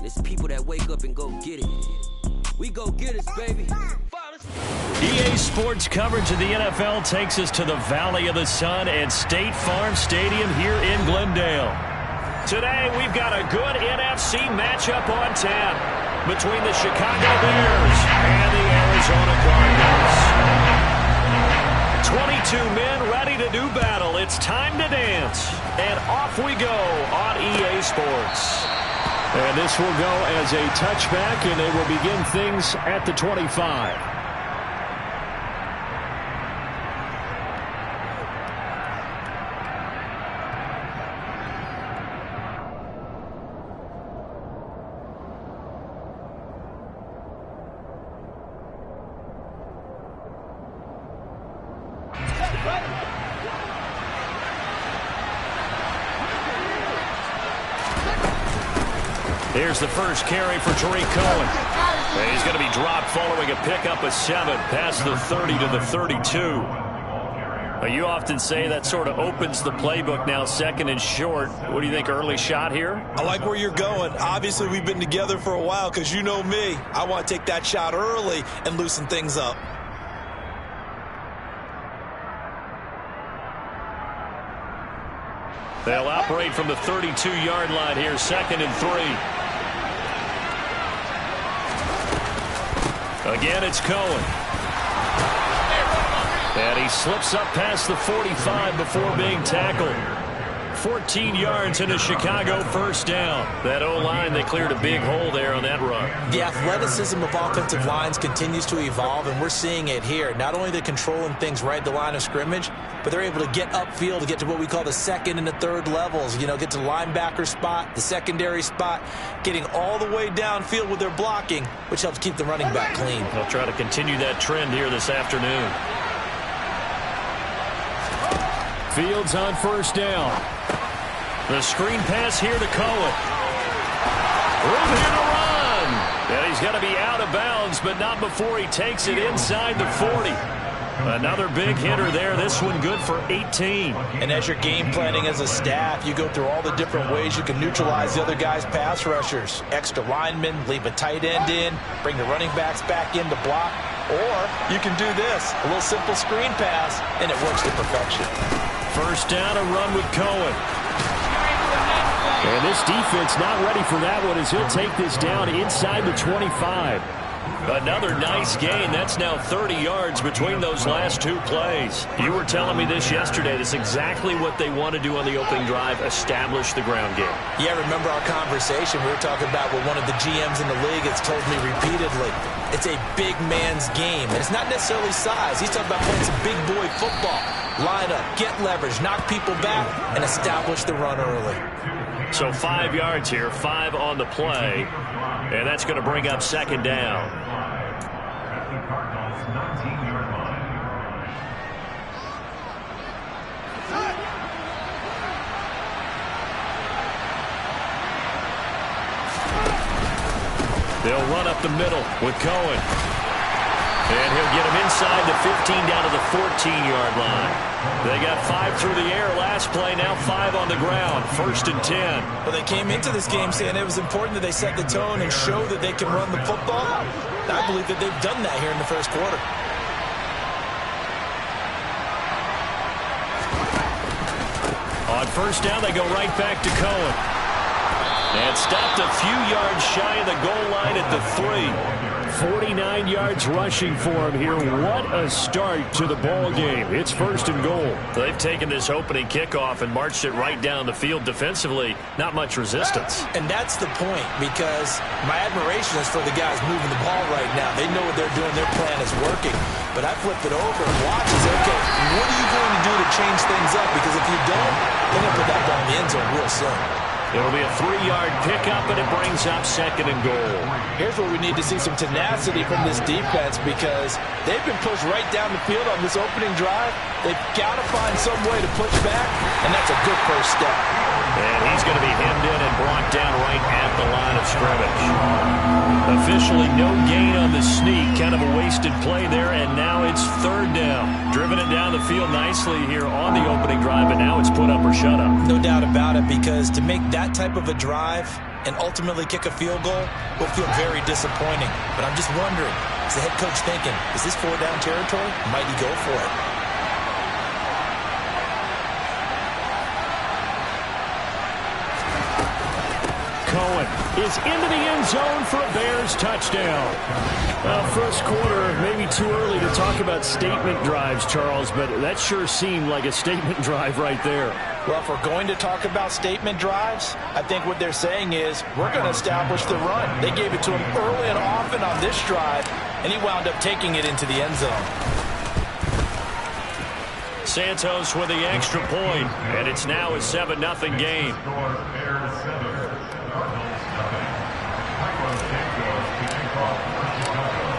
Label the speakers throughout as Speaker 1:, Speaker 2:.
Speaker 1: It's people that wake up and go get it. We go get it, baby.
Speaker 2: EA Sports coverage of the NFL takes us to the Valley of the Sun at State Farm Stadium here in Glendale. Today, we've got a good NFC matchup on tap between the Chicago Bears and the Arizona Cardinals. 22 men ready to do battle. It's time to dance. And off we go on EA Sports. And this will go as a touchback, and they will begin things at the 25. Here's the first carry for Tariq Cohen. And he's going to be dropped following a pickup of 7 past the 30 to the 32. You often say that sort of opens the playbook now, second and short. What do you think, early shot here?
Speaker 3: I like where you're going. Obviously, we've been together for a while because you know me. I want to take that shot early and loosen things up.
Speaker 2: They'll operate from the 32-yard line here, second and 3. Again, it's Cohen. And he slips up past the 45 before being tackled. 14 yards and a Chicago first down. That O-line, they cleared a big hole there on that run.
Speaker 3: The athleticism of offensive lines continues to evolve, and we're seeing it here. Not only are they controlling things right at the line of scrimmage, but they're able to get upfield to get to what we call the second and the third levels. You know, get to the linebacker spot, the secondary spot, getting all the way downfield with their blocking, which helps keep the running back clean.
Speaker 2: They'll try to continue that trend here this afternoon. Fields on first down. The screen pass here to Cohen. Room here to run. And he's going to be out of bounds, but not before he takes it inside the 40. Another big hitter there. This one good for 18.
Speaker 3: And as you're game planning as a staff, you go through all the different ways you can neutralize the other guy's pass rushers. Extra linemen, leave a tight end in, bring the running backs back in to block. Or you can do this, a little simple screen pass, and it works to perfection.
Speaker 2: First down, a run with Cohen. And this defense not ready for that one as he'll take this down inside the 25. Another nice gain. That's now 30 yards between those last two plays. You were telling me this yesterday. That's exactly what they want to do on the opening drive, establish the ground game.
Speaker 3: Yeah, remember our conversation we were talking about with one of the GMs in the league has told me repeatedly. It's a big man's game, and it's not necessarily size. He's talking about playing some big boy football. Line up, get leverage, knock people back, and establish the run early.
Speaker 2: So 5 yards here, 5 on the play, and that's going to bring up second down. They'll run up the middle with Cohen. And he'll get him inside the 15 down to the 14-yard line. They got 5 through the air last play, now 5 on the ground. First and 10.
Speaker 3: Well, they came into this game saying it was important that they set the tone and show that they can run the football. I believe that they've done that here in the first quarter.
Speaker 2: On first down, they go right back to Cohen. And stopped a few yards shy of the goal line at the 3. 49 yards rushing for him here. What a start to the ball game. It's first and goal. They've taken this opening kickoff and marched it right down the field defensively. Not much resistance.
Speaker 3: And that's the point, because my admiration is for the guys moving the ball right now. They know what they're doing. Their plan is working. But I flipped it over and watch and say, okay, what are you going to do to change things up? Because if you don't, they're going to put that ball in the end zone real soon.
Speaker 2: It'll be a 3-yard pickup, and it brings up second and goal.
Speaker 3: Here's where we need to see some tenacity from this defense, because they've been pushed right down the field on this opening drive. They've got to find some way to push back, and that's a good first step.
Speaker 2: And he's going to be hemmed in and brought down right at the line of scrimmage. Officially no gain on the sneak. Kind of a wasted play there, and now it's third down. Driven it down the field nicely here on the opening drive, and now it's put up or shut up.
Speaker 3: No doubt about it, because to make that type of a drive, and ultimately kick a field goal will feel very disappointing. But I'm just wondering, is the head coach thinking, is this 4-down territory? Might he go for it?
Speaker 2: Cohen is into the end zone for a Bears touchdown. Well, first quarter, maybe too early to talk about statement drives, Charles, but that sure seemed like a statement drive right there.
Speaker 3: Well, if we're going to talk about statement drives, I think what they're saying is we're going to establish the run. They gave it to him early and often on this drive, and he wound up taking it into the end zone.
Speaker 2: Santos with the extra point, and it's now a 7-0 game.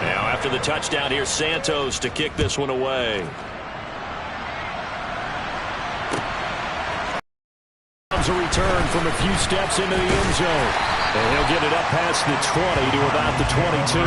Speaker 2: Now after the touchdown, here's Santos to kick this one away. A return from a few steps into the end zone, and he'll get it up past the 20 to about the 22.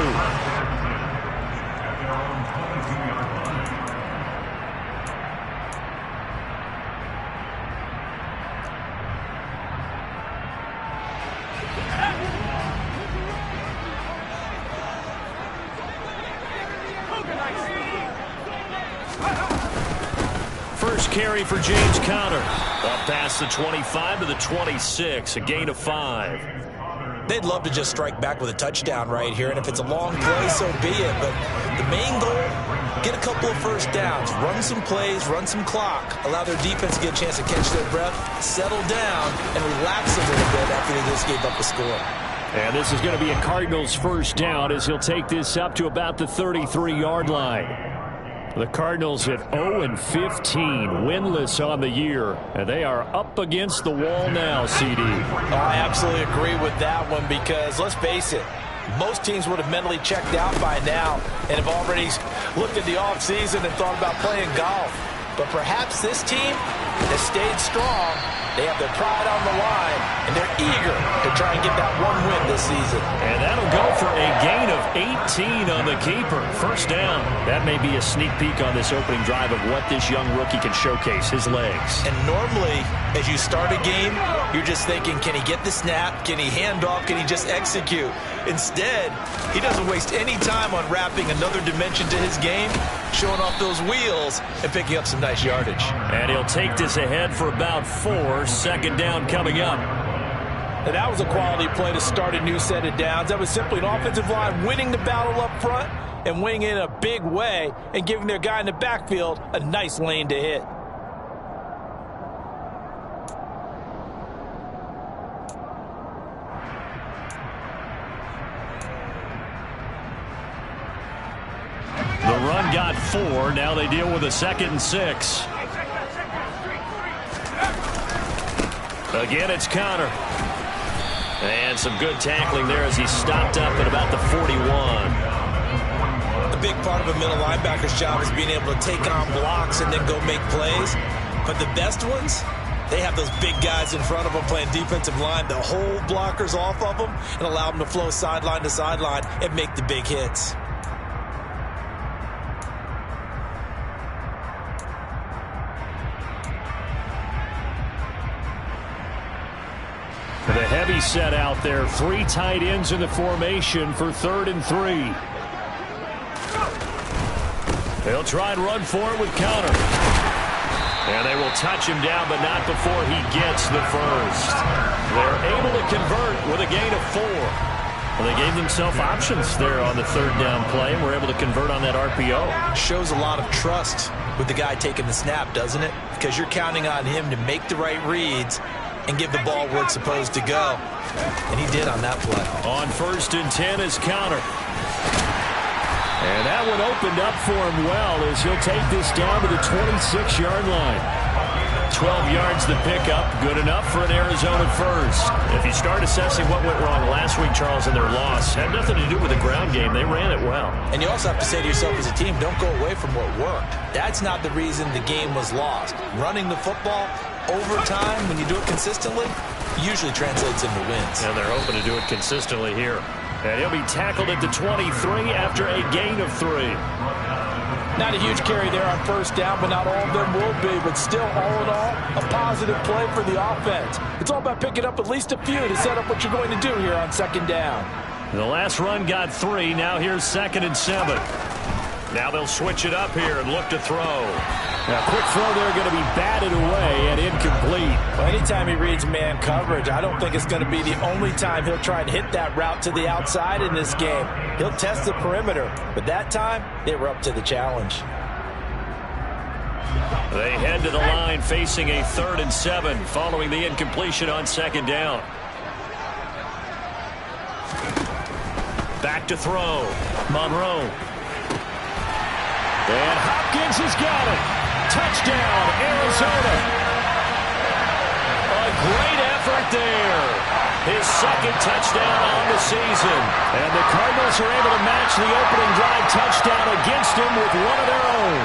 Speaker 2: First carry for James Conner. Up past the 25 to the 26, a gain of 5.
Speaker 3: They'd love to just strike back with a touchdown right here, and if it's a long play, so be it. But the main goal, get a couple of first downs, run some plays, run some clock, allow their defense to get a chance to catch their breath, settle down, and relax a little bit after they just gave up a score.
Speaker 2: And this is going to be a Cardinals first down as he'll take this up to about the 33-yard line. The Cardinals at 0-15, winless on the year, and they are up against the wall now, CD.
Speaker 3: I absolutely agree with that one because, let's face it, most teams would have mentally checked out by now and have already looked at the offseason and thought about playing golf. But perhaps this team has stayed strong. They have their pride on the line, and they're eager to try and get that one win this season.
Speaker 2: And that'll go for a gain of 18 on the keeper. First down. That may be a sneak peek on this opening drive of what this young rookie can showcase, his legs.
Speaker 3: And normally, as you start a game, you're just thinking, can he get the snap? Can he hand off? Can he just execute? Instead, he doesn't waste any time unwrapping another dimension to his game, showing off those wheels and picking up some nice yardage.
Speaker 2: And he'll take this ahead for about 4. Second down coming up.
Speaker 3: And that was a quality play to start a new set of downs. That was simply an offensive line winning the battle up front and winning it in a big way and giving their guy in the backfield a nice lane to hit.
Speaker 2: The run got 4. Now they deal with a 2nd and 6. Again, it's Conner. And some good tackling there as he stopped up at about the 41.
Speaker 3: A big part of a middle linebacker's job is being able to take on blocks and then go make plays. But the best ones, they have those big guys in front of them playing defensive line to hold blockers off of them and allow them to flow sideline to sideline and make the big hits.
Speaker 2: The heavy set out there. 3 tight ends in the formation for 3rd and 3. They'll try and run for it with Conner. And they will touch him down, but not before he gets the first. They're able to convert with a gain of 4. Well, they gave themselves options there on the 3rd down play and were able to convert on that RPO.
Speaker 3: Shows a lot of trust with the guy taking the snap, doesn't it? Because you're counting on him to make the right reads and give the ball where it's supposed to go. And he did on that play.
Speaker 2: On 1st and 10 is Conner. And that one opened up for him well as he'll take this down to the 26-yard line. 12 yards the pickup, good enough for an Arizona first. If you start assessing what went wrong last week, Charles, in their loss, had nothing to do with the ground game. They ran it well.
Speaker 3: And you also have to say to yourself as a team, don't go away from what worked. That's not the reason the game was lost. Running the football over time, when you do it consistently, usually translates into wins.
Speaker 2: And they're hoping to do it consistently here. And he'll be tackled at the 23 after a gain of 3.
Speaker 3: Not a huge carry there on first down, but not all of them will be. But still, all in all, a positive play for the offense. It's all about picking up at least a few to set up what you're going to do here on second down.
Speaker 2: The last run got 3. Now here's 2nd and 7. Now they'll switch it up here and look to throw.
Speaker 4: Now, quick throw there going to be batted away and incomplete.
Speaker 3: Well, anytime he reads man coverage, I don't think it's going to be the only time he'll try and hit that route to the outside in this game. He'll test the perimeter, but that time, they were up to the challenge.
Speaker 2: They head to the line facing a 3rd and 7 following the incompletion on 2nd down. Back to throw. Monroe. And Hopkins has got it. Touchdown, Arizona. A great effort there. His 2nd touchdown on the season. And the Cardinals are able to match the opening drive touchdown against him with one of their own.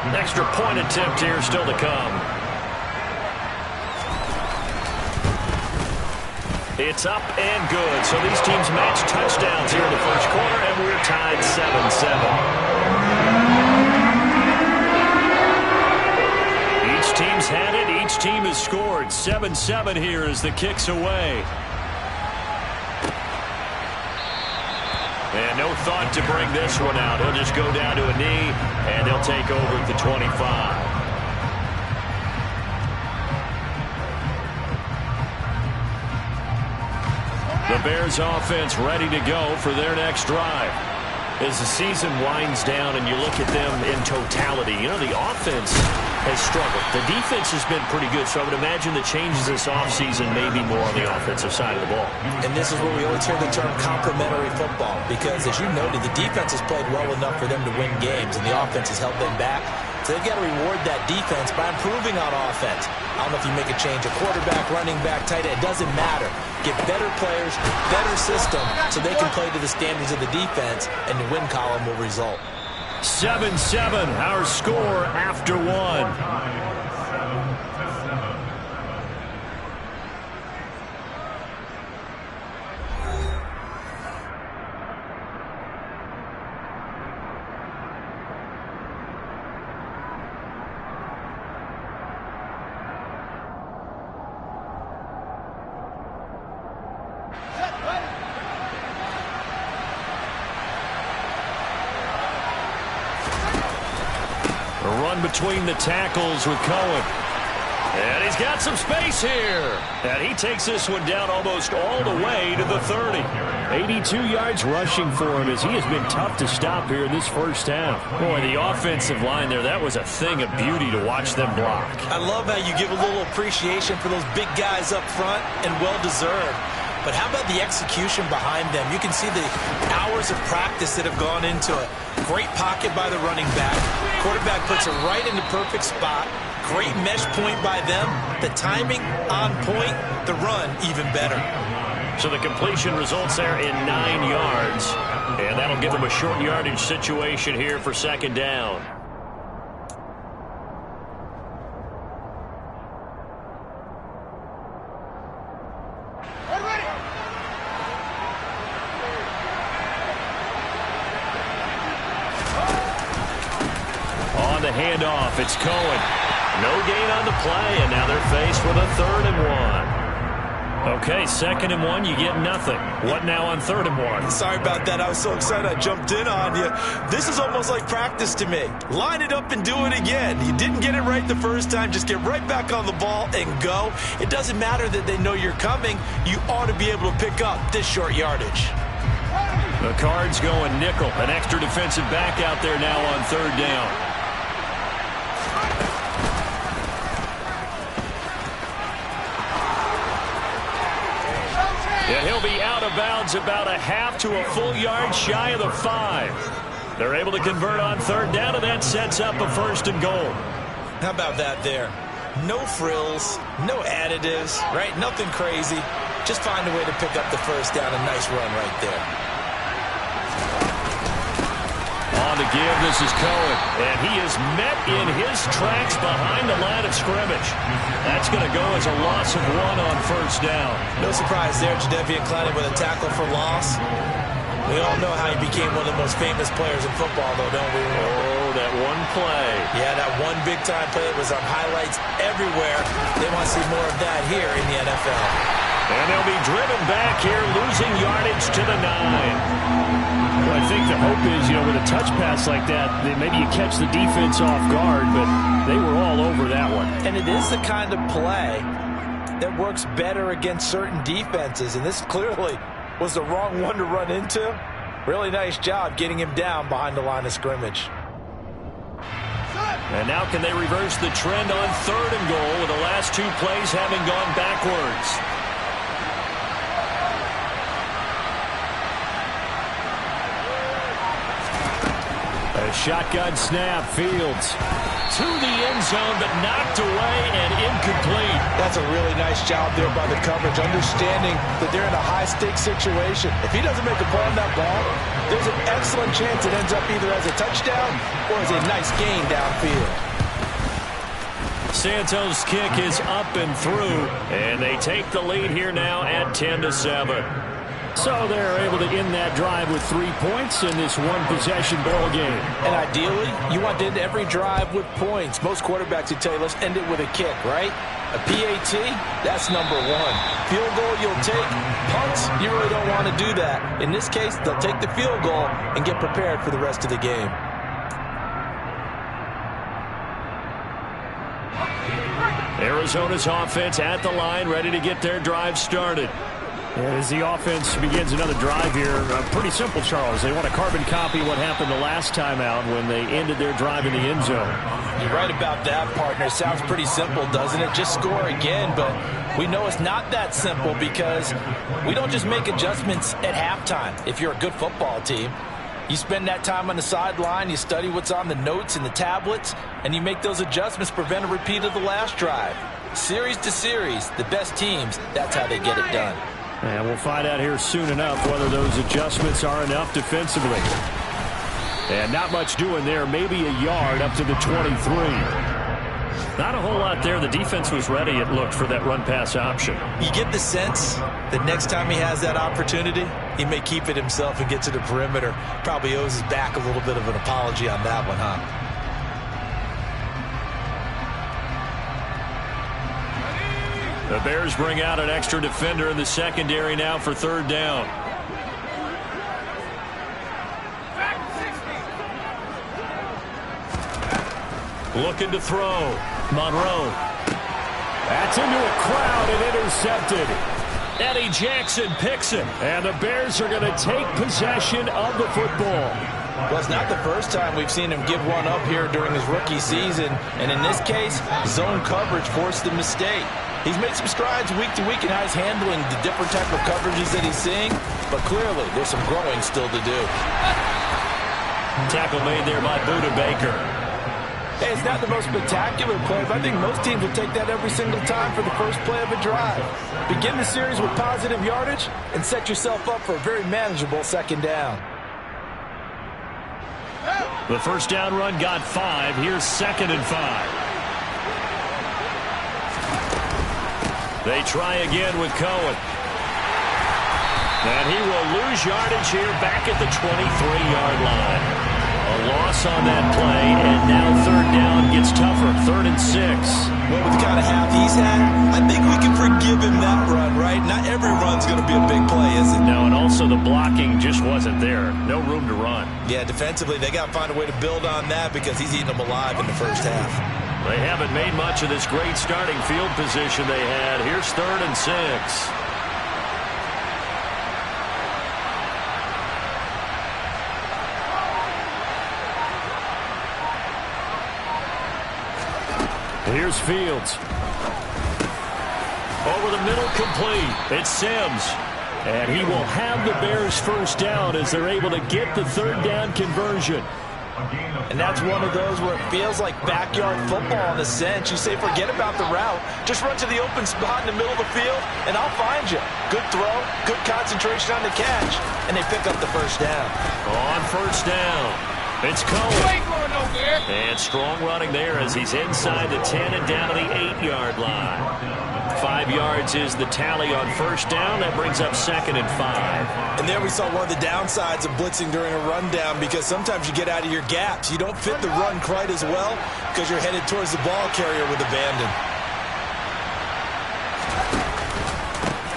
Speaker 2: An extra point attempt here still to come. It's up and good. So these teams match touchdowns here in the first quarter, and we're tied 7-7. Each team's had it. Each team has scored. 7-7 here as the kick's away. And no thought to bring this one out. He'll just go down to a knee, and they'll take over at the 25. The Bears offense ready to go for their next drive. As the season winds down and you look at them in totality, you know, the offense has struggled. The defense has been pretty good, so I would imagine the changes this offseason may be more on the offensive side of the ball.
Speaker 3: And this is where we always hear the term complementary football, because as you noted, the defense has played well enough for them to win games, and the offense has held them back. So they've got to reward that defense by improving on offense. I don't know if you make a change, a quarterback, running back, tight end, it doesn't matter. Get better players, better system, so they can play to the standards of the defense, and the win column will result.
Speaker 2: 7-7, our score after 1. Between the tackles with Cohen. And he's got some space here. And he takes this one down almost all the way to the 30.
Speaker 4: 82 yards rushing for him as he has been tough to stop here in this first half.
Speaker 2: Boy, the offensive line there, that was a thing of beauty to watch them block.
Speaker 3: I love how you give a little appreciation for those big guys up front, and well-deserved. But how about the execution behind them? You can see the hours of practice that have gone into it. Great pocket by the running back. Quarterback puts it right in the perfect spot. Great mesh point by them. The timing on point. The run even better.
Speaker 2: So the completion results there in 9 yards. And that'll give them a short yardage situation here for 2nd down. The handoff, it's Cohen. No gain on the play, and now they're faced with a 3rd and 1. Okay, 2nd and 1, you get nothing. What now on 3rd and 1?
Speaker 3: Sorry about that. I was so excited I jumped in on you. This is almost like practice to me. Line it up and do it again. You didn't get it right the first time. Just get right back on the ball and go. It doesn't matter that they know you're coming. You ought to be able to pick up this short yardage.
Speaker 2: The Cards going nickel. An extra defensive back out there now on 3rd down. And he'll be out of bounds about a half to a full yard shy of the 5. They're able to convert on 3rd down, and that sets up a 1st and goal.
Speaker 3: How about that there? No frills, no additives, right? Nothing crazy. Just find a way to pick up the 1st down. A nice run right there.
Speaker 2: On to give, this is Cohen. And he is met in his tracks behind the line of scrimmage. That's going to go as a loss of 1 on 1st down.
Speaker 3: No surprise there, Jadeveon Clowney with a tackle for loss. We all know how he became one of the most famous players in football, though, don't we?
Speaker 2: Oh, that one play.
Speaker 3: Yeah, that one big-time play that was on highlights everywhere. They want to see more of that here in the NFL.
Speaker 2: And they'll be driven back here, losing yardage to the 9.
Speaker 4: Well, I think the hope is, with a touch pass like that, maybe you catch the defense off guard, but they were all over that one.
Speaker 3: And it is the kind of play that works better against certain defenses, and this clearly was the wrong one to run into. Really nice job getting him down behind the line of scrimmage.
Speaker 2: And now can they reverse the trend on 3rd and goal with the last 2 plays having gone backwards?
Speaker 4: A shotgun snap, Fields
Speaker 2: to the end zone, but knocked away and incomplete.
Speaker 3: That's a really nice job there by the coverage, understanding that they're in a high-stakes situation. If he doesn't make a play on that ball, there's an excellent chance it ends up either as a touchdown or as a nice gain downfield.
Speaker 2: Santos' kick is up and through, and they take the lead here now at 10-7.
Speaker 4: So they're able to end that drive with 3 points in this one-possession ball game.
Speaker 3: And ideally, you want to end every drive with points. Most quarterbacks would tell you, let's end it with a kick, right? A PAT, that's number 1. Field goal, you'll take. Punts, you really don't want to do that. In this case, they'll take the field goal and get prepared for the rest of the game.
Speaker 2: Arizona's offense at the line, ready to get their drive started.
Speaker 4: And as the offense begins another drive here, pretty simple, Charles. They want to carbon copy what happened the last time out when they ended their drive in the end zone.
Speaker 3: You're right about that, partner. Sounds pretty simple, doesn't it? Just score again, but we know it's not that simple because we don't just make adjustments at halftime. If you're a good football team, you spend that time on the sideline, you study what's on the notes and the tablets, and you make those adjustments to prevent a repeat of the last drive. Series to series, the best teams, that's how they get it done.
Speaker 4: And we'll find out here soon enough whether those adjustments are enough defensively. And not much doing there, maybe a yard up to the 23.
Speaker 2: Not a whole lot there. The defense was ready, it looked, for that run-pass option.
Speaker 3: You get the sense that next time he has that opportunity, he may keep it himself and get to the perimeter. Probably owes his back a little bit of an apology on that one, huh?
Speaker 2: The Bears bring out an extra defender in the secondary now for 3rd down. Looking to throw. Monroe.
Speaker 4: That's into a crowd and intercepted.
Speaker 2: Eddie Jackson picks him.
Speaker 4: And the Bears are going to take possession of the football.
Speaker 3: Well, it's not the first time we've seen him give one up here during his rookie season. And in this case, zone coverage forced the mistake. He's made some strides week to week in how he's handling the different type of coverages that he's seeing. But clearly, there's some growing still to do.
Speaker 2: Tackle made there by Buda Baker.
Speaker 3: Hey, it's not the most spectacular play, but I think most teams will take that every single time for the first play of a drive. Begin the series with positive yardage and set yourself up for a very manageable 2nd down.
Speaker 2: The first down run got 5. Here's 2nd and 5. They try again with Cohen. And he will lose yardage here back at the 23-yard line. A loss on that play, and now 3rd down gets tougher. 3rd and 6.
Speaker 3: Well, with the kind of half he's had, I think we can forgive him that run, right? Not every run's going to be a big play, is it?
Speaker 2: No, and also the blocking just wasn't there. No room to run.
Speaker 3: Yeah, defensively, they got to find a way to build on that because he's eating them alive in the first half.
Speaker 2: They haven't made much of this great starting field position they had. Here's 3rd and 6.
Speaker 4: Here's Fields.
Speaker 2: Over the middle, complete. It's Sims.
Speaker 4: And he will have the Bears first down as they're able to get the 3rd down conversion.
Speaker 3: And that's one of those where it feels like backyard football in a sense. You say forget about the route. Just run to the open spot in the middle of the field, and I'll find you. Good throw, good concentration on the catch, and they pick up the first down.
Speaker 2: On first down, it's Cohen. And strong running there as he's inside the 10 and down to the 8-yard line. 5 yards is the tally on first down. That brings up 2nd and 5.
Speaker 3: And there we saw one of the downsides of blitzing during a rundown, because sometimes you get out of your gaps. You don't fit the run quite as well because you're headed towards the ball carrier with abandon.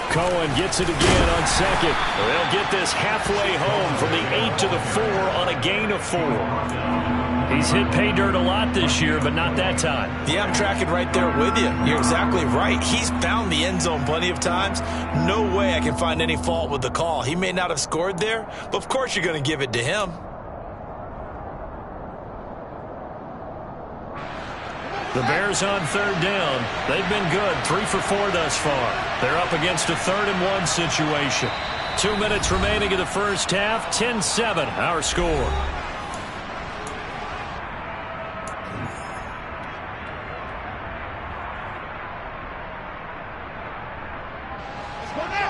Speaker 2: Cohen gets it again on second. They'll get this halfway home from the 8 to the 4 on a gain of 4. He's hit pay dirt a lot this year, but not that time.
Speaker 3: Yeah, I'm tracking right there with you. You're exactly right. He's found the end zone plenty of times. No way I can find any fault with the call. He may not have scored there, but of course you're going to give it to him.
Speaker 2: The Bears on third down. They've been good, 3 for 4 thus far. They're up against a 3rd and 1 situation. 2 minutes remaining in the first half, 10-7 our score.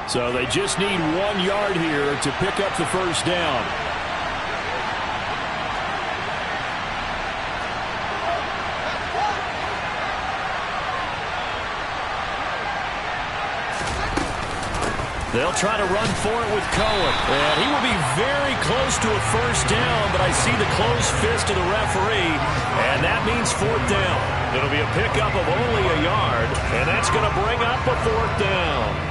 Speaker 2: So they just need 1 yard here to pick up the first down. They'll try to run for it with Cohen. And he will be very close to a first down, but I see the closed fist of the referee, and that means 4th down. It'll be a pickup of only a yard, and that's going to bring up a 4th down.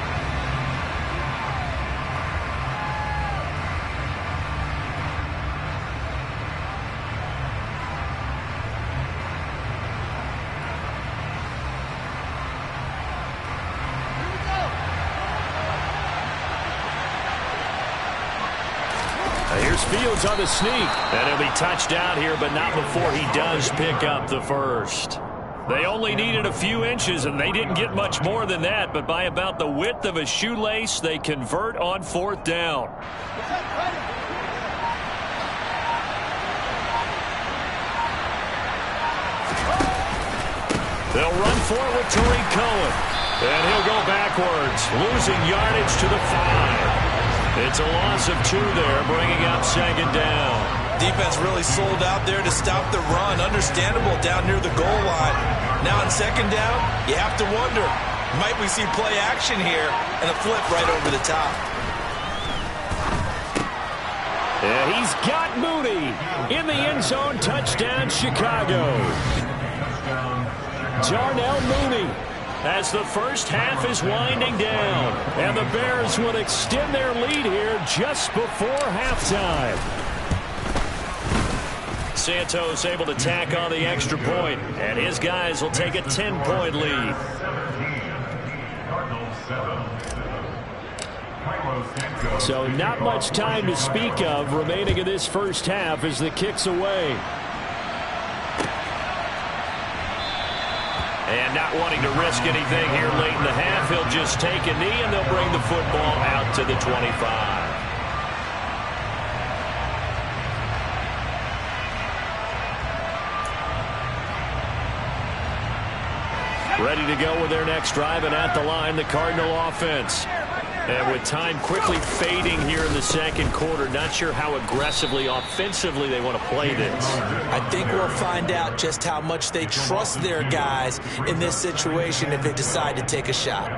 Speaker 2: Here's Fields on the sneak. And he'll be touched down here, but not before he does pick up the first. They only needed a few inches, and they didn't get much more than that. But by about the width of a shoelace, they convert on 4th down. They'll run for it with Tariq Cohen. And he'll go backwards, losing yardage to the 5. It's a loss of 2 there, bringing up 2nd down.
Speaker 3: Defense really sold out there to stop the run. Understandable down near the goal line. Now on 2nd down, you have to wonder, might we see play action here and a flip right over the top?
Speaker 2: And he's got Mooney in the end zone. Touchdown, Chicago. Darnell Mooney, as the first half is winding down. And the Bears would extend their lead here just before halftime. Santos able to tack on the extra point, and his guys will take a 10-point lead. So not much time to speak of remaining in this first half as the kick's away. And not wanting to risk anything here late in the half, he'll just take a knee, and they'll bring the football out to the 25. Ready to go with their next drive, and at the line, the Cardinal offense. And with time quickly fading here in the second quarter, not sure how aggressively, offensively they want to play this.
Speaker 3: I think we'll find out just how much they trust their guys in this situation if they decide to take a shot.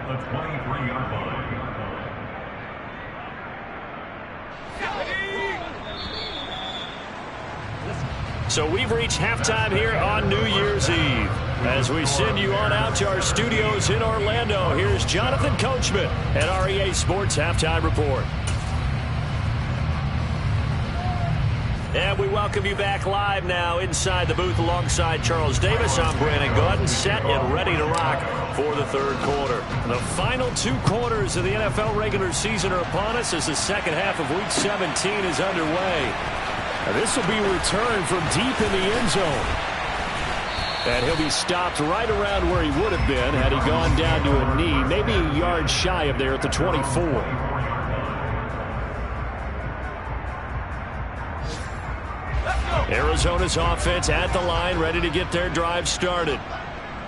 Speaker 2: So we've reached halftime here on New Year's Eve. As we send you on out to our studios in Orlando, here's Jonathan Coachman at REA Sports Halftime Report. And we welcome you back live now inside the booth alongside Charles Davis. I'm Brandon Gaudin, set and ready to rock for the third quarter. The final 2 quarters of the NFL regular season are upon us as the second half of Week 17 is underway. Now this will be returned from deep in the end zone. And he'll be stopped right around where he would have been had he gone down to a knee, maybe a yard shy of there at the 24. Arizona's offense at the line, ready to get their drive started.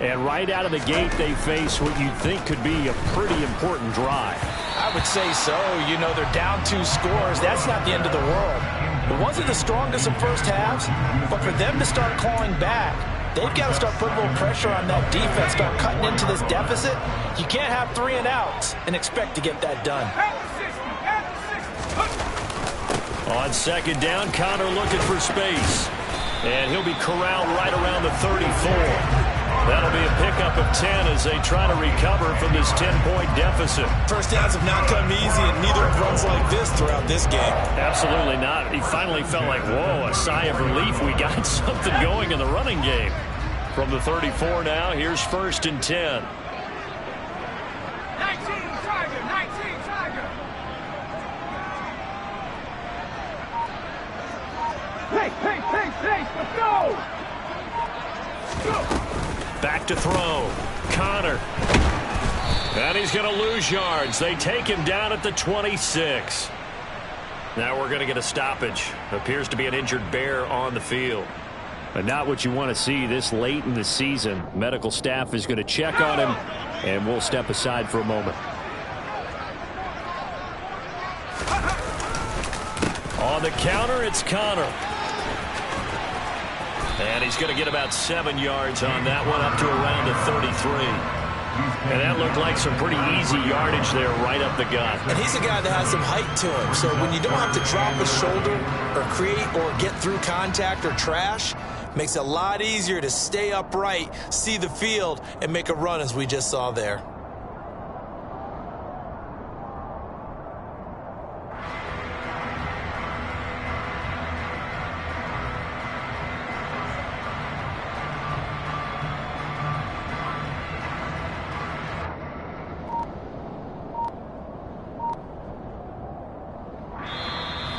Speaker 2: And right out of the gate, they face what you'd think could be a pretty important drive.
Speaker 3: I would say so. You know, they're down 2 scores. That's not the end of the world. It wasn't the strongest of first halves, but for them to start clawing back, They've got to start putting a little pressure on that defense, start cutting into this deficit. You can't have 3 and outs and expect to get that done.
Speaker 2: On second down, Connor looking for space. And he'll be corralled right around the 34. That'll be a pickup of 10 as they try to recover from this 10-point deficit.
Speaker 3: First downs have not come easy, and neither have runs like this throughout this game.
Speaker 2: Absolutely not. He finally felt like, whoa, a sigh of relief. We got something going in the running game. From the 34 now, here's 1st and 10.
Speaker 5: 19 Tiger. Hey, let's go!
Speaker 2: Back to throw. Connor. And he's going to lose yards. They take him down at the 26. Now we're going to get a stoppage. Appears to be an injured Bear on the field.
Speaker 4: But not what you want to see this late in the season. Medical staff is going to check on him, and we'll step aside for a moment.
Speaker 2: On the counter, it's Connor. And he's going to get about 7 yards on that one, up to around the 33. And that looked like some pretty easy yardage there right up the gut.
Speaker 3: And he's a guy that has some height to him. So when you don't have to drop a shoulder or create or get through contact or trash, makes it a lot easier to stay upright, see the field, and make a run as we just saw there.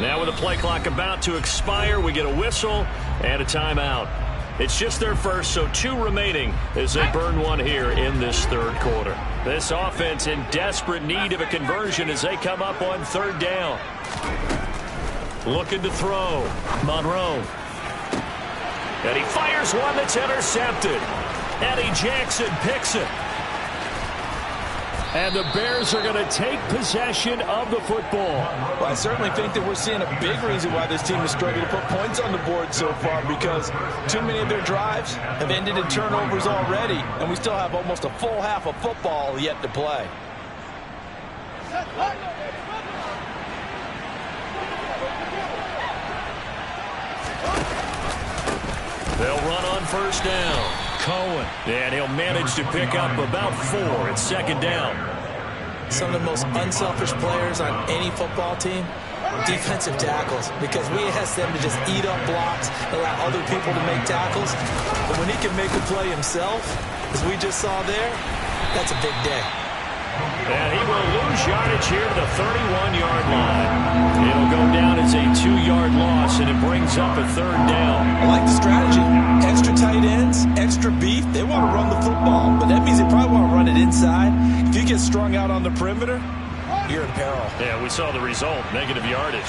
Speaker 2: Now with the play clock about to expire, we get a whistle and a timeout. It's just their first, so 2 remaining as they burn one here in this 3rd quarter. This offense in desperate need of a conversion as they come up on 3rd down. Looking to throw. Monroe. And he fires one that's intercepted. Eddie Jackson picks it.
Speaker 4: And the Bears are going to take possession of the football.
Speaker 3: Well, I certainly think that we're seeing a big reason why this team is struggling to put points on the board so far, because too many of their drives have ended in turnovers already, and we still have almost a full half of football yet to play.
Speaker 2: They'll run on 1st down. Cohen, and he'll manage to pick up about 4 at 2nd down.
Speaker 3: Some of the most unselfish players on any football team, defensive tackles, because we ask them to just eat up blocks, allow other people to make tackles. But when he can make a play himself, as we just saw there, that's a big day.
Speaker 2: And he will lose yardage here to the 31-yard line. It'll go down as a 2-yard loss, and it brings up a 3rd down.
Speaker 3: I like the strategy. Extra tight ends, extra beef. They want to run the football, but that means they probably want to run it inside. If you get strung out on the perimeter, you're in peril.
Speaker 2: Yeah, we saw the result, negative yardage.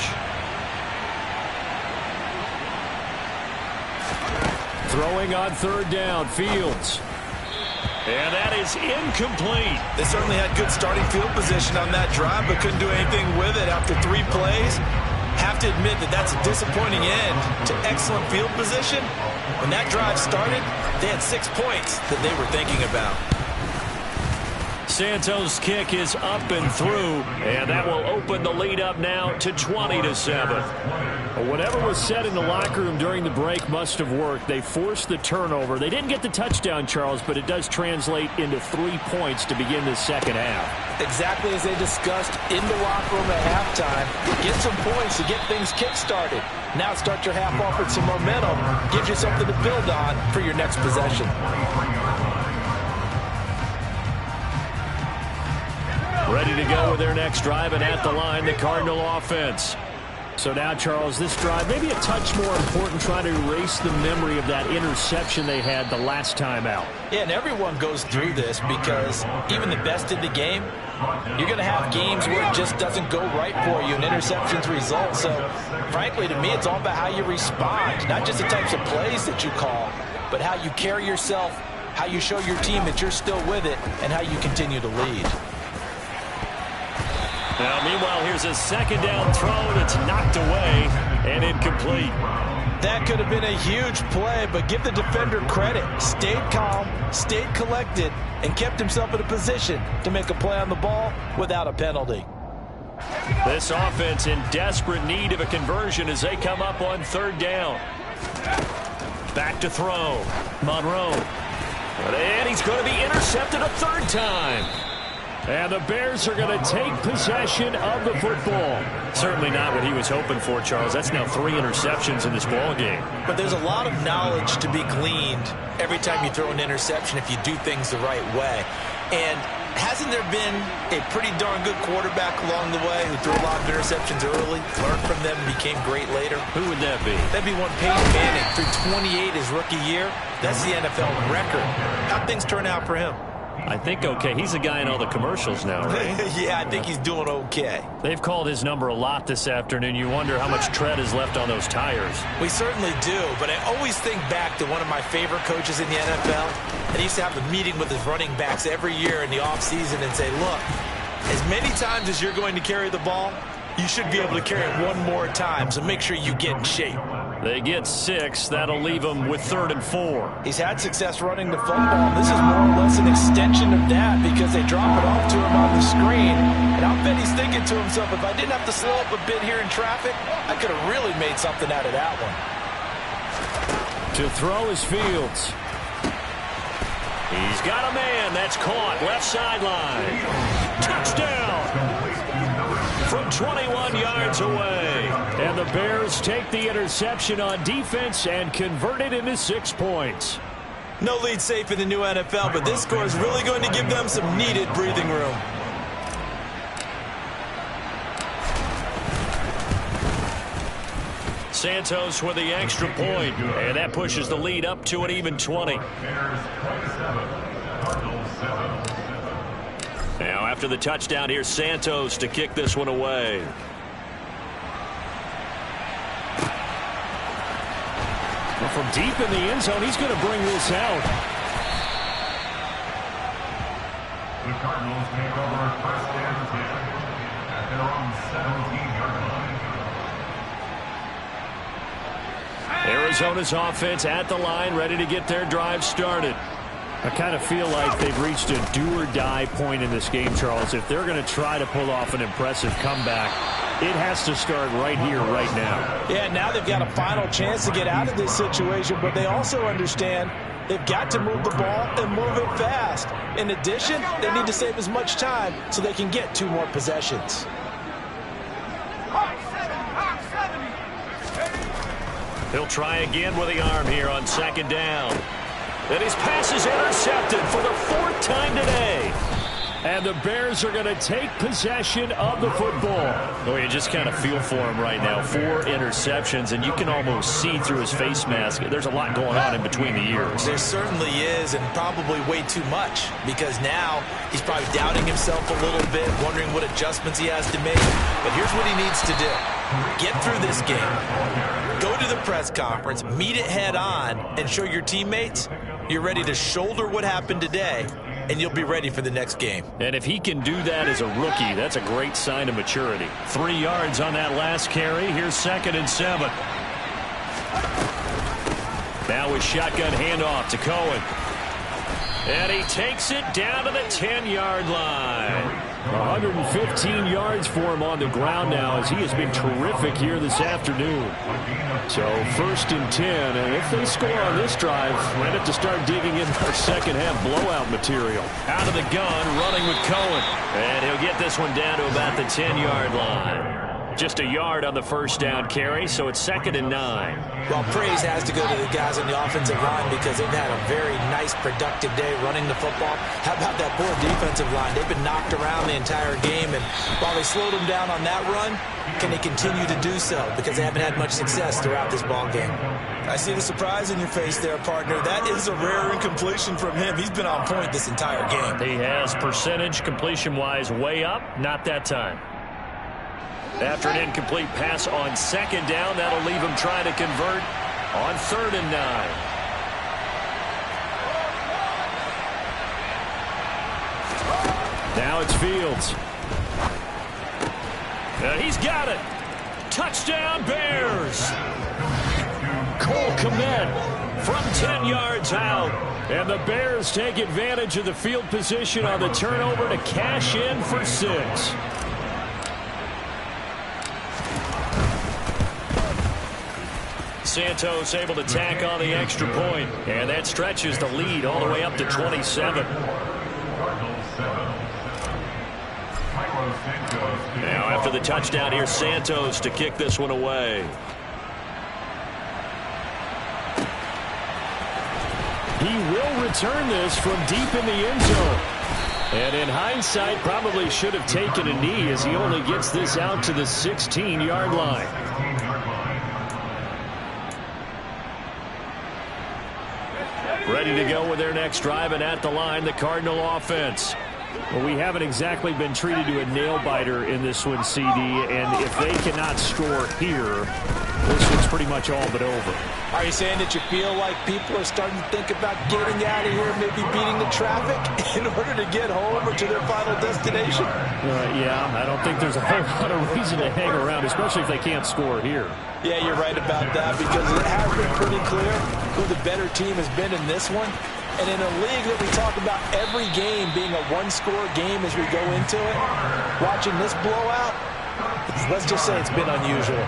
Speaker 4: Throwing on 3rd down, Fields.
Speaker 2: And that is incomplete.
Speaker 3: They certainly had good starting field position on that drive, but couldn't do anything with it after 3 plays. Have to admit that that's a disappointing end to excellent field position. When that drive started, they had 6 points that they were thinking about.
Speaker 2: Santos' kick is up and through, and that will open the lead up now to 20-7.
Speaker 4: Whatever was said in the locker room during the break must have worked. They forced the turnover. They didn't get the touchdown, Charles, but it does translate into 3 points to begin the 2nd half.
Speaker 3: Exactly as they discussed in the locker room at halftime. Get some points to get things kick-started. Now start your half off with some momentum. Gives you something to build on for your next possession.
Speaker 2: Ready to go with their next drive, and at the line, the Cardinal offense.
Speaker 4: So now, Charles, this drive maybe a touch more important, trying to erase the memory of that interception they had the last time out.
Speaker 3: Yeah, and everyone goes through this because even the best in the game, you're going to have games where it just doesn't go right for you and interceptions result. So, frankly, to me, it's all about how you respond, not just the types of plays that you call, but how you carry yourself, how you show your team that you're still with it, and how you continue to lead.
Speaker 2: Now, meanwhile, here's a second down throw that's knocked away and incomplete.
Speaker 3: That could have been a huge play, but give the defender credit. Stayed calm, stayed collected, and kept himself in a position to make a play on the ball without a penalty.
Speaker 2: This offense in desperate need of a conversion as they come up on third down. Back to throw. Monroe. And he's going to be intercepted a third time.
Speaker 4: And the Bears are going to take possession of the football.
Speaker 2: Certainly not what he was hoping for, Charles. That's now 3 interceptions in this ball game.
Speaker 3: But there's a lot of knowledge to be gleaned every time you throw an interception if you do things the right way. And hasn't there been a pretty darn good quarterback along the way who threw a lot of interceptions early, learned from them, and became great later?
Speaker 2: Who would that be?
Speaker 3: That'd be one Peyton Manning. Threw 28 his rookie year. That's the NFL record. How'd things turn out for him?
Speaker 2: I think okay. He's a guy in all the commercials now, right?
Speaker 3: Yeah, I think he's doing okay.
Speaker 2: They've called his number a lot this afternoon. You wonder how much tread is left on those tires.
Speaker 3: We certainly do, but I always think back to one of my favorite coaches in the NFL. And he used to have a meeting with his running backs every year in the offseason and say, look, as many times as you're going to carry the ball, you should be able to carry it one more time, so make sure you get in shape.
Speaker 2: They get 6. That'll leave them with 3rd and 4.
Speaker 3: He's had success running the football. This is more or less an extension of that because they drop it off to him on the screen. And I'll bet he's thinking to himself, if I didn't have to slow up a bit here in traffic, I could have really made something out of that one.
Speaker 4: To throw is Fields.
Speaker 2: He's got a man. That's caught. Left sideline. Touchdown! From 21 yards away.
Speaker 4: And the Bears take the interception on defense and convert it into 6 points.
Speaker 3: No lead safe in the new NFL, but this score is really going to give them some needed breathing room.
Speaker 2: Santos with the extra point, and that pushes the lead up to an even 20. Now after the touchdown, here's Santos to kick this one away.
Speaker 4: Well, from deep in the end zone, he's going to bring this out.
Speaker 5: The Cardinals take over 1st and 10 at their own 17-yard line.
Speaker 4: Arizona's offense at the line, ready to get their drive started. I kind of feel like they've reached a do-or-die point in this game, Charles. If they're going to try to pull off an impressive comeback, it has to start right here, right now.
Speaker 3: Yeah, now they've got a final chance to get out of this situation, but they also understand they've got to move the ball and move it fast. In addition, they need to save as much time so they can get 2 more possessions.
Speaker 2: He'll try again with the arm here on 2nd down. And his pass is intercepted for the 4th time today.
Speaker 4: And the Bears are going to take possession of the football.
Speaker 2: Oh, you just kind of feel for him right now. 4 interceptions, and you can almost see through his face mask. There's a lot going on in between the ears.
Speaker 3: There certainly is, and probably way too much, because now he's probably doubting himself a little bit, wondering what adjustments he has to make. But here's what he needs to do. Get through this game. Go to the press conference, meet it head on, and show your teammates you're ready to shoulder what happened today, and you'll be ready for the next game.
Speaker 2: And if he can do that as a rookie, that's a great sign of maturity. 3 yards on that last carry. Here's 2nd and 7. Now with shotgun handoff to Cohen. And he takes it down to the 10-yard line.
Speaker 4: 115 yards for him on the ground now as he has been terrific here this afternoon. So 1st and 10, and if they score on this drive, we're going to have to start digging in our second half blowout material.
Speaker 2: Out of the gun, running with Cohen. And he'll get this one down to about the 10-yard line. Just a yard on the 1st down carry, so it's 2nd and 9.
Speaker 3: Well, praise has to go to the guys on the offensive line because they've had a very nice, productive day running the football. How about that poor defensive line? They've been knocked around the entire game, and while they slowed them down on that run, can they continue to do so? Because they haven't had much success throughout this ball game. I see the surprise in your face there, partner. That is a rare incompletion from him. He's been on point this entire game.
Speaker 2: He has percentage completion-wise way up. Not that time. After an incomplete pass on 2nd down, that'll leave him trying to convert on 3rd and 9.
Speaker 4: Now it's Fields.
Speaker 2: And he's got it. Touchdown, Bears. Cole Kmet from 10 yards out. And the Bears take advantage of the field position on the turnover to cash in for 6. Santos able to tack on the extra point, and that stretches the lead all the way up to 27. Now after the touchdown, here's Santos to kick this one away.
Speaker 4: He will return this from deep in the end zone. And in hindsight, probably should have taken a knee as he only gets this out to the 16-yard line. Ready to go with their next drive, and at the line, the Cardinal offense. Well, we haven't exactly been treated to a nail-biter in this one, CD, and if they cannot score here, this one's pretty much all but over.
Speaker 3: Are you saying that you feel like people are starting to think about getting out of here, maybe beating the traffic in order to get home or to their final destination?
Speaker 4: Yeah, I don't think there's a whole lot of reason to hang around, especially if they can't score here.
Speaker 3: Yeah, you're right about that, because it has been pretty clear who the better team has been in this one. And in a league that we talk about every game being a one-score game as we go into it, watching this blowout, let's just say it's been unusual.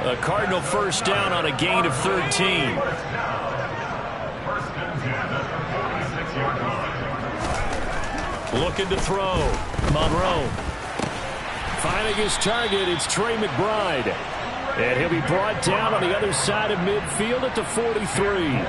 Speaker 2: A Cardinal first down on a gain of 13. Looking to throw. Monroe.
Speaker 4: Finding his target, it's Trey McBride. And he'll be brought down on the other side of midfield at the 43.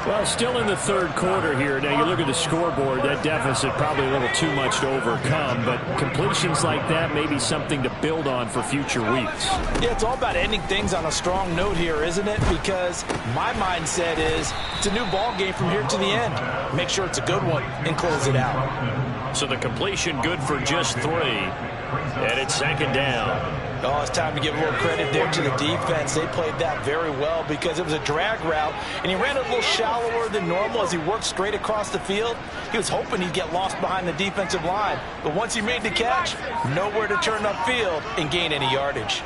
Speaker 4: Well, still in the third quarter here. Now, you look at the scoreboard, that deficit probably a little too much to overcome, but completions like that may be something to build on for future weeks.
Speaker 3: Yeah, it's all about ending things on a strong note here, isn't it? Because my mindset is it's a new ball game from here to the end. Make sure it's a good one and close it out.
Speaker 2: So the completion good for just 3, and it's second down.
Speaker 3: Oh, it's time to give a little credit there to the defense. They played that very well because it was a drag route, and he ran a little shallower than normal as he worked straight across the field. He was hoping he'd get lost behind the defensive line, but once he made the catch, nowhere to turn upfield and gain any yardage.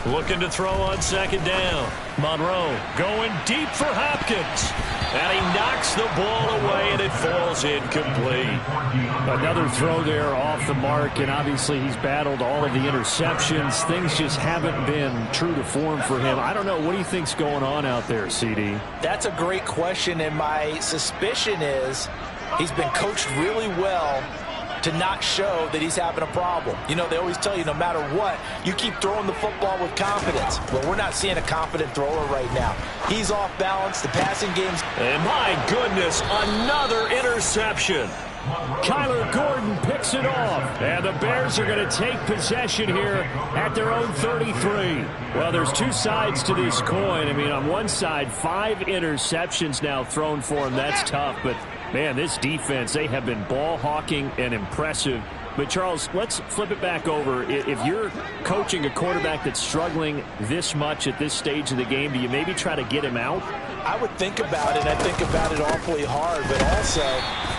Speaker 2: Looking to throw on second down. Monroe going deep for Hopkins. And he knocks the ball away, and it falls incomplete.
Speaker 4: Another throw there off the mark, and obviously he's battled all of the interceptions. Things just haven't been true to form for him. I don't know. What do you think's going on out there, CD?
Speaker 3: That's a great question, and my suspicion is he's been coached really well to not show that he's having a problem. You know, they always tell you no matter what, you keep throwing the football with confidence. Well, we're not seeing a confident thrower right now. He's off balance. The passing game's...
Speaker 2: And my goodness, another interception.
Speaker 4: Kyler Gordon picks it off, and the Bears are going to take possession here at their own 33. Well, there's two sides to this coin. I mean, on one side, 5 interceptions now thrown for him. That's tough, but man, this defense, they have been ball hawking and impressive. But, Charles, let's flip it back over. If you're coaching a quarterback that's struggling this much at this stage of the game, do you maybe try to get him out?
Speaker 3: I would think about it. I think about it awfully hard, but also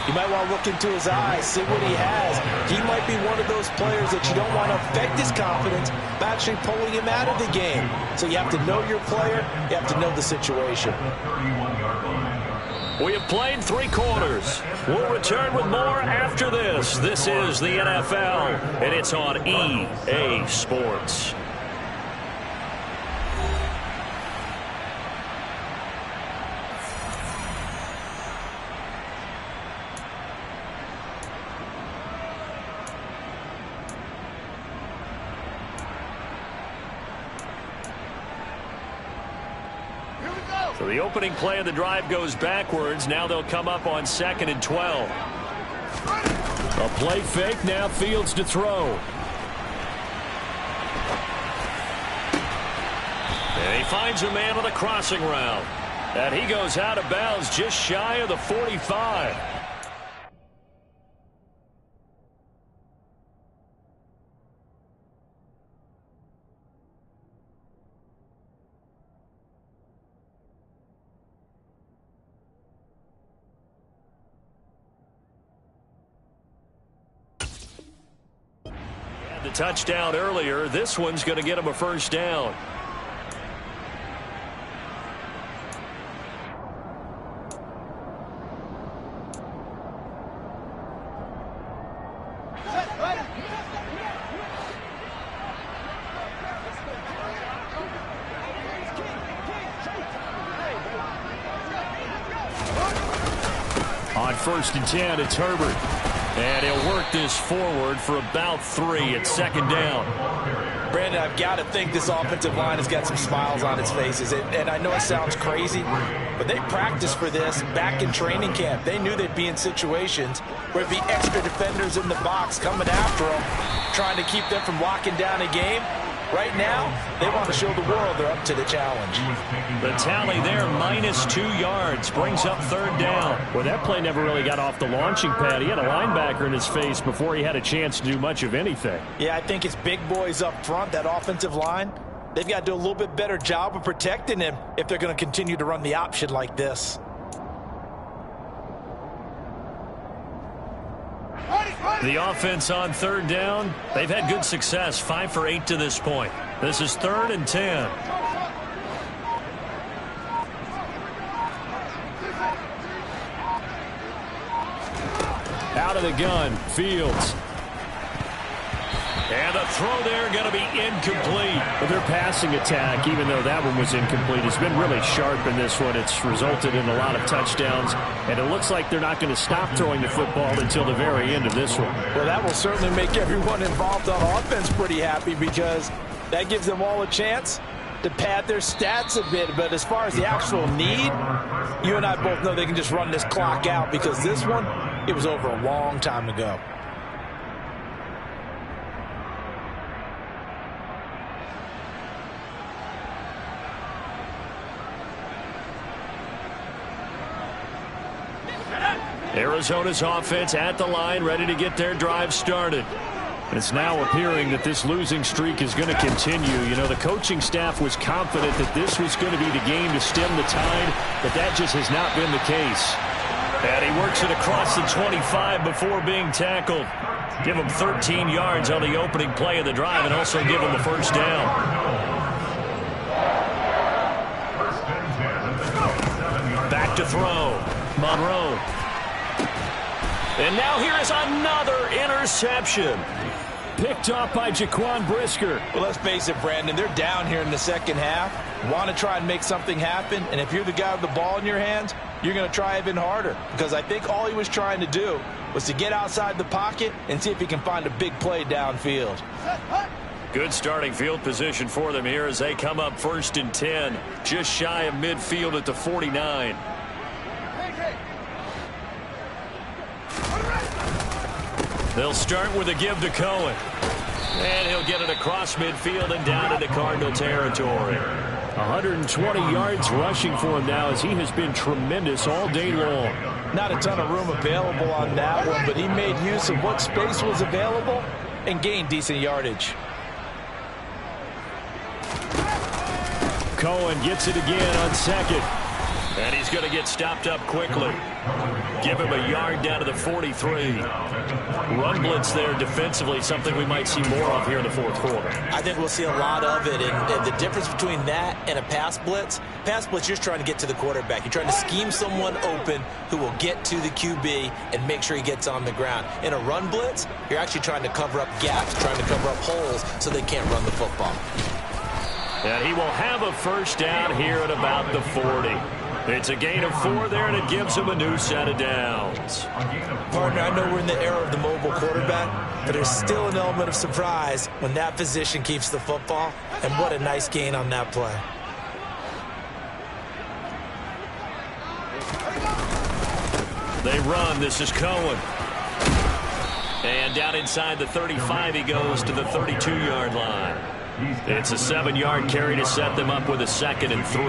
Speaker 3: you might want to look into his eyes, see what he has. He might be one of those players that you don't want to affect his confidence by actually pulling him out of the game. So you have to know your player. You have to know the situation.
Speaker 2: We have played 3 quarters. We'll return with more after this. This is the NFL, and it's on EA Sports. So the opening play of the drive goes backwards. Now they'll come up on 2nd and 12.
Speaker 4: A play fake, now Fields to throw.
Speaker 2: And he finds a man on the crossing route. And he goes out of bounds just shy of the 45. The touchdown earlier. This one's going to get him a first down. On 1st and 10, it's Herbert. And he'll work this forward for about 3 at 2nd down.
Speaker 3: Brandon, I've got to think this offensive line has got some smiles on its faces. And I know it sounds crazy, but they practiced for this back in training camp. They knew they'd be in situations where it'd be extra defenders in the box coming after them, trying to keep them from locking down a game. Right now, they want to show the world they're up to the challenge.
Speaker 2: The tally there, -2 yards, brings up 3rd down.
Speaker 4: Well, that play never really got off the launching pad. He had a linebacker in his face before he had a chance to do much of anything.
Speaker 3: Yeah, I think it's big boys up front, that offensive line. They've got to do a little bit better job of protecting him if they're going to continue to run the option like this.
Speaker 2: The offense on 3rd down, they've had good success, 5 for 8 to this point. This is 3rd and 10.
Speaker 4: Out of the gun, Fields.
Speaker 2: And the throw there going to be incomplete.
Speaker 4: Well, their passing attack, even though that one was incomplete, has been really sharp in this one. It's resulted in a lot of touchdowns, and it looks like they're not going to stop throwing the football until the very end of this one.
Speaker 3: Well, that will certainly make everyone involved on offense pretty happy because that gives them all a chance to pad their stats a bit. But as far as the actual need, you and I both know they can just run this clock out because this one, it was over a long time ago.
Speaker 2: Arizona's offense at the line, ready to get their drive started.
Speaker 4: It's now appearing that this losing streak is going to continue. You know, the coaching staff was confident that this was going to be the game to stem the tide, but that just has not been the case.
Speaker 2: And he works it across the 25 before being tackled. Give him 13 yards on the opening play of the drive and also give him the first down. Back to throw. Monroe. And now here is another interception.
Speaker 4: Picked off by Jaquan Brisker.
Speaker 3: Well, let's face it, Brandon, they're down here in the second half. Want to try and make something happen, and if you're the guy with the ball in your hands, you're going to try even harder because I think all he was trying to do was to get outside the pocket and see if he can find a big play downfield.
Speaker 2: Good starting field position for them here as they come up 1st and 10, just shy of midfield at the 49. They'll start with a give to Cohen. And he'll get it across midfield and down into Cardinal territory.
Speaker 4: 120 yards rushing for him now as he has been tremendous all day long.
Speaker 3: Not a ton of room available on that one, but he made use of what space was available and gained decent yardage.
Speaker 4: Cohen gets it again on 2nd.
Speaker 2: And he's going to get stopped up quickly. Give him a yard down to the 43. Run blitz there defensively, something we might see more of here in the 4th quarter.
Speaker 3: I think we'll see a lot of it. And the difference between that and a pass blitz, you're just trying to get to the quarterback. You're trying to scheme someone open who will get to the QB and make sure he gets on the ground. In a run blitz, you're actually trying to cover up gaps, trying to cover up holes so they can't run the football.
Speaker 2: And he will have a first down here at about the 40. It's a gain of 4 there, and it gives him a new set of downs.
Speaker 3: Partner, I know we're in the era of the mobile quarterback, but there's still an element of surprise when that position keeps the football, and what a nice gain on that play.
Speaker 2: They run. This is Cohen. And down inside the 35, he goes to the 32-yard line. It's a 7-yard carry to set them up with a 2nd and 3.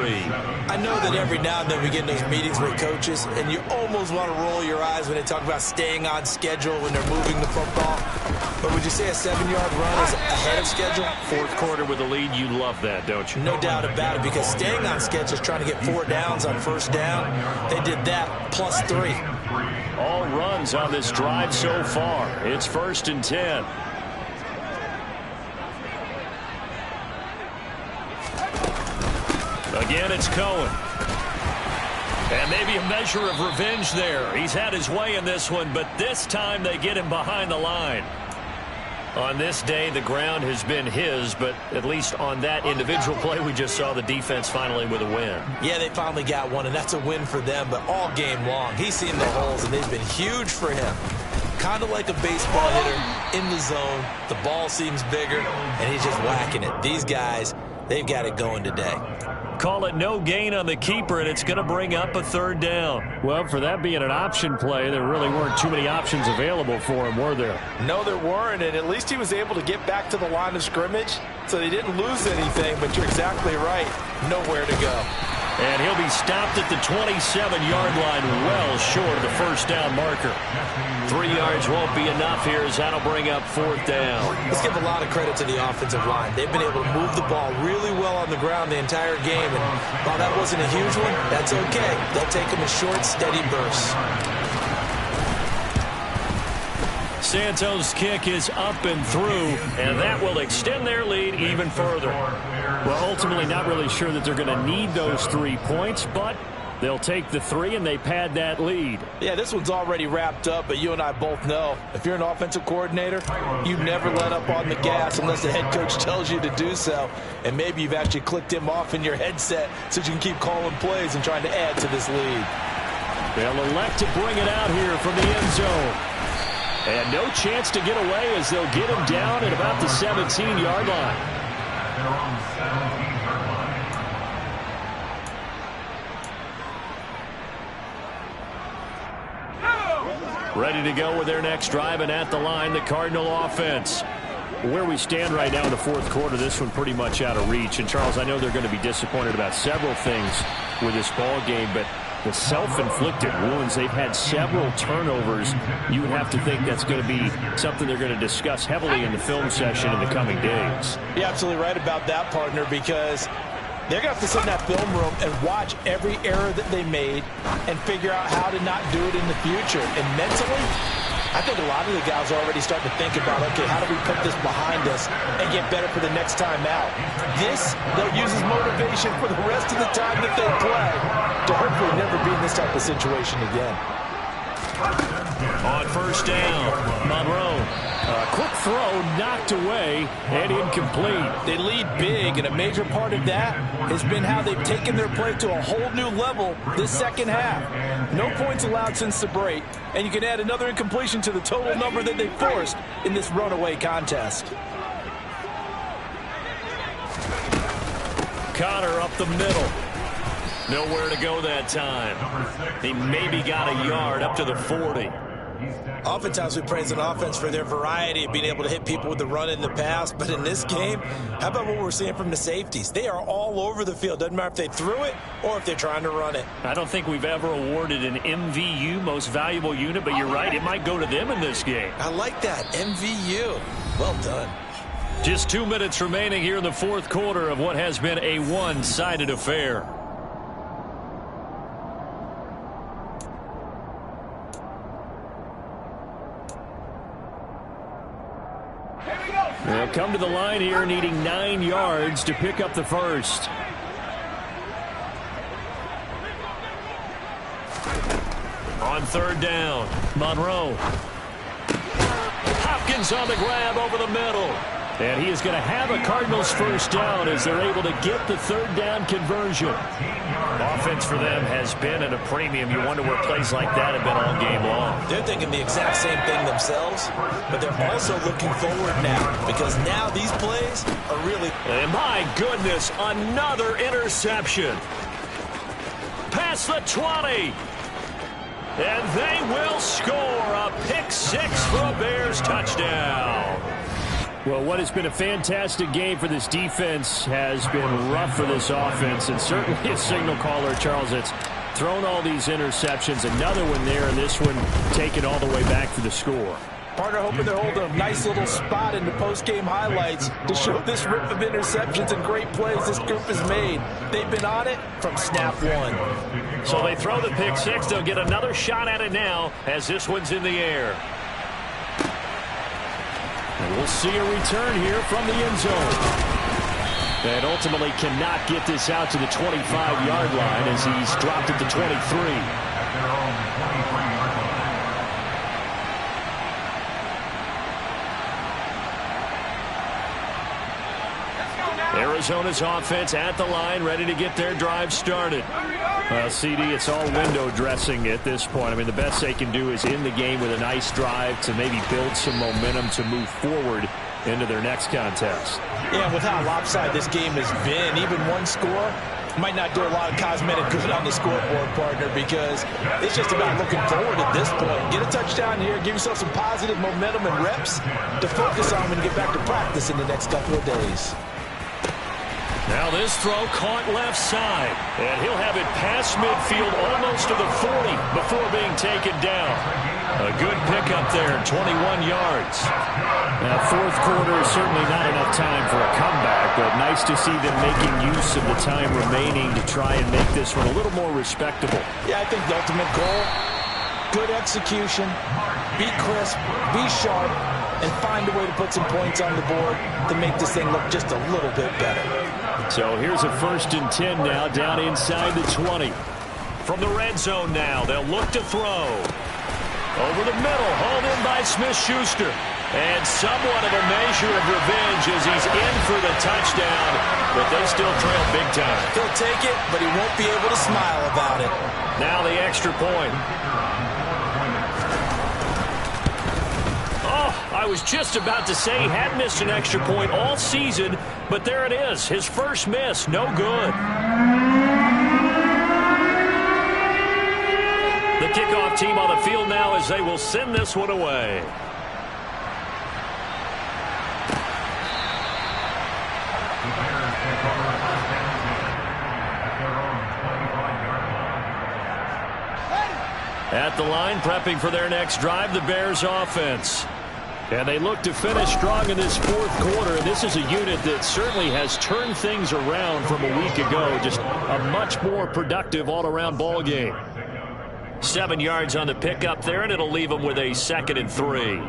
Speaker 3: I know that every now and then we get in those meetings with coaches, and you almost want to roll your eyes when they talk about staying on schedule when they're moving the football. But would you say a 7-yard run is ahead of schedule?
Speaker 2: 4th quarter with a lead, you love that, don't you?
Speaker 3: No doubt about it, because staying on schedule is trying to get 4 downs on 1st down. They did that plus 3.
Speaker 2: All runs on this drive so far. It's 1st and 10. Again, it's Cohen. And maybe a measure of revenge there. He's had his way in this one, but this time they get him behind the line. On this day, the ground has been his, but at least on that individual play, we just saw the defense finally with a win.
Speaker 3: Yeah, they finally got one, and that's a win for them, but all game long, he's seen the holes, and they've been huge for him. Kind of like a baseball hitter in the zone. The ball seems bigger, and he's just whacking it. These guys, they've got it going today.
Speaker 2: Call it no gain on the keeper, and it's going to bring up a third down.
Speaker 4: Well, for that being an option play, there really weren't too many options available for him, were there?
Speaker 3: No, there weren't, and at least he was able to get back to the line of scrimmage, so they didn't lose anything, but you're exactly right. Nowhere to go.
Speaker 2: And he'll be stopped at the 27-yard line, well short of the first down marker. 3 yards won't be enough here as that'll bring up fourth down.
Speaker 3: Let's give a lot of credit to the offensive line. They've been able to move the ball really well on the ground the entire game, and while that wasn't a huge one, that's okay. They'll take them in short, steady bursts.
Speaker 2: Santos' kick is up and through, and that will extend their lead even further.
Speaker 4: Well, ultimately not really sure that they're going to need those 3 points, but they'll take the 3 and they pad that lead.
Speaker 3: Yeah, this one's already wrapped up, but you and I both know if you're an offensive coordinator, you never let up on the gas unless the head coach tells you to do so. And maybe you've actually clicked him off in your headset so you can keep calling plays and trying to add to this lead.
Speaker 4: They'll elect to bring it out here from the end zone. And no chance to get away as they'll get him down at about the 17-yard line. Ready to go with their next drive, and at the line, the Cardinal offense. Where we stand right now in the fourth quarter, this one pretty much out of reach. And, Charles, I know they're going to be disappointed about several things with this ball game, but the self-inflicted wounds, they've had several turnovers. You would have to think that's going to be something they're going to discuss heavily in the film session in the coming days.
Speaker 3: You're absolutely right about that, partner, because they're going to have to sit in that film room and watch every error that they made and figure out how to not do it in the future. And mentally, I think a lot of the guys are already starting to think about, okay, how do we put this behind us and get better for the next time out? This, they'll use as motivation for the rest of the time that they play to hopefully never be in this type of situation again.
Speaker 2: On first down, Monroe.
Speaker 4: A quick throw knocked away and incomplete.
Speaker 3: They lead big, and a major part of that has been how they've taken their play to a whole new level this second half. No points allowed since the break, and you can add another incompletion to the total number that they forced in this runaway contest.
Speaker 2: Connor up the middle. Nowhere to go that time. He maybe got a yard up to the 40.
Speaker 3: Oftentimes we praise an offense for their variety of being able to hit people with the run in the pass, but in this game, how about what we're seeing from the safeties? They are all over the field. Doesn't matter if they threw it or if they're trying to run it.
Speaker 4: I don't think we've ever awarded an MVU, most valuable unit, but you're right, it might go to them in this game.
Speaker 3: I like that, MVU. Well done.
Speaker 2: Just 2 minutes remaining here in the fourth quarter of what has been a one-sided affair.
Speaker 4: They'll come to the line here needing 9 yards to pick up the first.
Speaker 2: On third down, Monroe. Hopkins on the grab over the middle.
Speaker 4: And he is going to have a Cardinals first down as they're able to get the third down conversion.
Speaker 2: Offense for them has been at a premium. You wonder where plays like that have been all game long.
Speaker 3: They're thinking the exact same thing themselves, but they're also looking forward now because now these plays are really...
Speaker 2: And my goodness, another interception. Past the 20. And they will score a pick-6 for a Bears touchdown.
Speaker 4: Well, what has been a fantastic game for this defense has been rough for this offense, and certainly a signal caller, Charles, that's thrown all these interceptions. Another one there, and this one taken all the way back for the score.
Speaker 3: Partner hoping they're holding a nice little spot in the post-game highlights to show this rip of interceptions and great plays this group has made. They've been on it from snap one.
Speaker 2: So they throw the pick-6. They'll get another shot at it now as this one's in the air.
Speaker 4: And we'll see a return here from the end zone. And ultimately cannot get this out to the 25-yard line as he's dropped at the 23.
Speaker 5: At their own 23-yard line.
Speaker 4: Arizona's offense at the line, ready to get their drive started. Well, CD, it's all window dressing at this point. I mean, the best they can do is in the game with a nice drive to maybe build some momentum to move forward into their next contest.
Speaker 3: Yeah, with how lopsided this game has been, even one score might not do a lot of cosmetic good on the scoreboard, partner, because it's just about looking forward at this point. Get a touchdown here, give yourself some positive momentum and reps to focus on when you get back to practice in the next couple of days.
Speaker 4: Now this throw caught left side, and he'll have it past midfield almost to the 40 before being taken down. A good pickup there, 21 yards. Now, fourth quarter is certainly not enough time for a comeback, but nice to see them making use of the time remaining to try and make this one a little more respectable.
Speaker 3: Yeah, I think the ultimate goal, good execution, be crisp, be sharp, and find a way to put some points on the board to make this thing look just a little bit better.
Speaker 4: So here's a 1st and 10 now, down inside the 20. From the red zone now, they'll look to throw. Over the middle, hauled in by Smith-Schuster. And somewhat of a measure of revenge as he's in for the touchdown, but they still trail big time.
Speaker 3: He'll take it, but he won't be able to smile about it.
Speaker 4: Now the extra point. I was just about to say he had missed an extra point all season, but there it is. His first miss, no good. The kickoff team on the field now as they will send this one away. At the line, prepping for their next drive, the Bears offense. And they look to finish strong in this fourth quarter. And this is a unit that certainly has turned things around from a week ago. Just a much more productive all-around ball game. 7 yards on the pickup there, and it'll leave them with a 2nd and 3.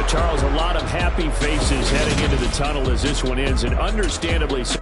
Speaker 4: Charles, a lot of happy faces heading into the tunnel as this one ends, and understandably so.